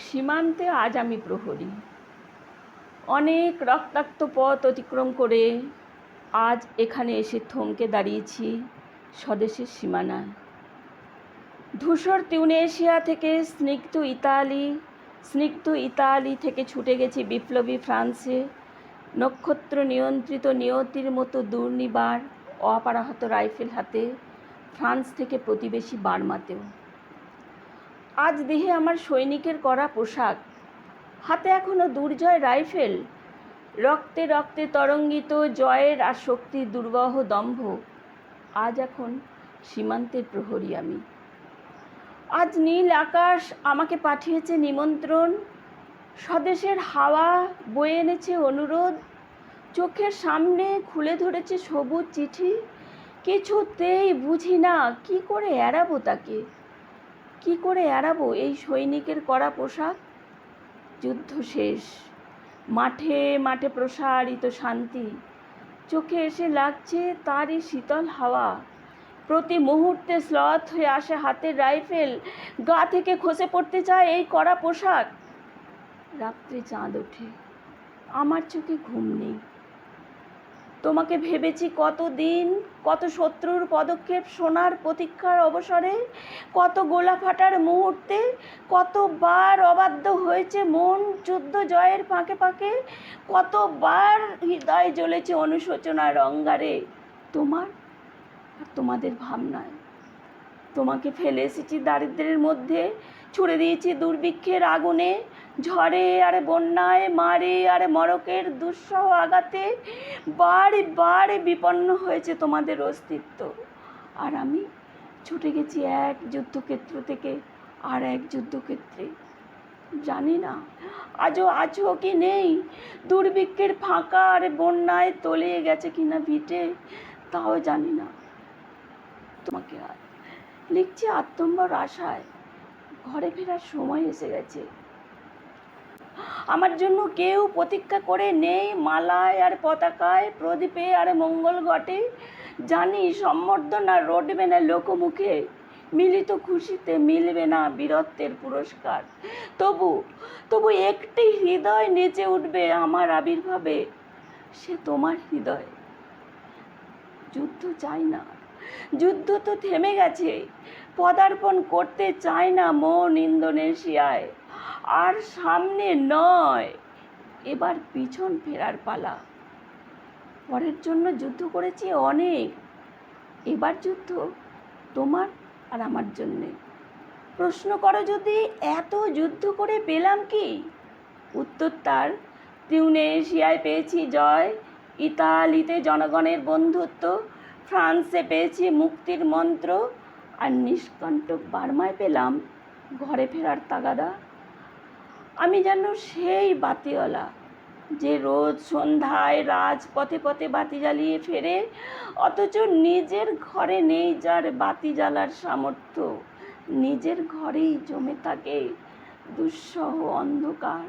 সীমান্তে আজ আমি প্রহরী। অনেক রক্তাক্ত পথ অতিক্রম করে আজ এখানে এসে থমকে দাঁড়িয়েছি স্বদেশের সীমানায়। ধূসর তিউনেশিয়া থেকে স্নিগ্ধ ইতালি থেকে ছুটে গেছি বিপ্লবী ফ্রান্সে, নক্ষত্র নিয়ন্ত্রিত নিয়তির মতো দুর্নিবার অপরাহত রাইফেল হাতে ফ্রান্স থেকে প্রতিবেশী বার্মাতেও। আজ দেহে আমার সৈনিকের করা পোশাক, হাতে এখনো দুর্জয় রাইফেল, রক্তে রক্তে তরঙ্গিত জয়ের আর শক্তির দুর্বহ দম্ভ। আজ এখন সীমান্তের প্রহরী আমি। আজ নীল আকাশ আমাকে পাঠিয়েছে নিমন্ত্রণ, স্বদেশের হাওয়া বয়ে এনেছে অনুরোধ, চোখের সামনে খুলে ধরেছে সবুজ চিঠি। কিছুতেই বুঝি না কি করে এড়াবো তাকে, কি করে এড়াবো এই সৈনিকের করা পোশাক। যুদ্ধ শেষ, মাঠে মাঠে প্রসারিত শান্তি, চোখে এসে লাগছে তারই শীতল হাওয়া। প্রতি মুহূর্তে স্লথ হয়ে আসে হাতের রাইফেল, গা থেকে খসে পড়তে চায় এই কড়া পোশাক। রাত্রে চাঁদ ওঠে, আমার চোখে ঘুম নেই। তোমাকে ভেবেছি কতদিন, কত শত্রুর পদক্ষেপ শোনার প্রতীক্ষার অবসরে, কত গোলা ফাটার মুহূর্তে, কতবার অবাধ্য হয়েছে মন যুদ্ধ জয়ের ফাঁকে ফাঁকে, কতবার হৃদয় জ্বলেছে অনুশোচনার অঙ্গারে তোমার আর তোমাদের ভাবনায়। তোমাকে ফেলে এসেছি দারিদ্র্যের মধ্যে, ছুড়ে দিয়েছি দুর্ভিক্ষের আগুনে, ঝড়ে আর বন্যায়, মারে আর মরকের দুঃসহ আঘাতে বারে বারে বিপন্ন হয়েছে তোমাদের অস্তিত্ব। আর আমি ছুটে গেছি এক যুদ্ধক্ষেত্র থেকে আর এক যুদ্ধক্ষেত্রে। জানি না আজও আছো কি নেই, দুর্ভিক্ষের ফাঁকা আর বন্যায় তলিয়ে গেছে কিনা ভিটে, তাও জানি না। তোমাকে আর লিখছি আত্মম্বর আশায়, ঘরে ফেরার সময় এসে গেছে। আমার জন্য কেউ প্রতীক্ষা করে নেই মালায় আর পতাকায়, প্রদীপে আর মঙ্গল ঘটে। জানি সম্বর্ধনা রটবে না লোকমুখে, মিলিত খুশিতে মিলবে না বীরত্বের পুরস্কার। তবু একটি হৃদয় নেচে উঠবে আমার আবির্ভাবে, সে তোমার হৃদয়। যুদ্ধ চাই না, যুদ্ধ তো থেমে গেছে, পদার্পণ করতে চায় না মন ইন্দোনেশিয়ায়। আর সামনে নয়, এবার পিছন ফেরার পালা। পরের জন্য যুদ্ধ করেছি অনেক, এবার যুদ্ধ তোমার আর আমার জন্যে। প্রশ্ন করো যদি এত যুদ্ধ করে পেলাম কি, উত্তর তার তিউনেশিয়ায় পেয়েছি জয়, ইতালিতে জনগণের বন্ধুত্ব, ফ্রান্সে পেয়েছি মুক্তির মন্ত্র, আর নিষ্কণ্টক বার্মায় পেলাম ঘরে ফেরার তাগাদা। আমি যেন সেই বাতিওয়ালা যে রোজ সন্ধ্যায় রাজপথে পথে বাতি জ্বালিয়ে ফেরে, অথচ নিজের ঘরে নেই যার বাতি জ্বালার সামর্থ্য, নিজের ঘরেই জমে থাকে দুঃসহ অন্ধকার।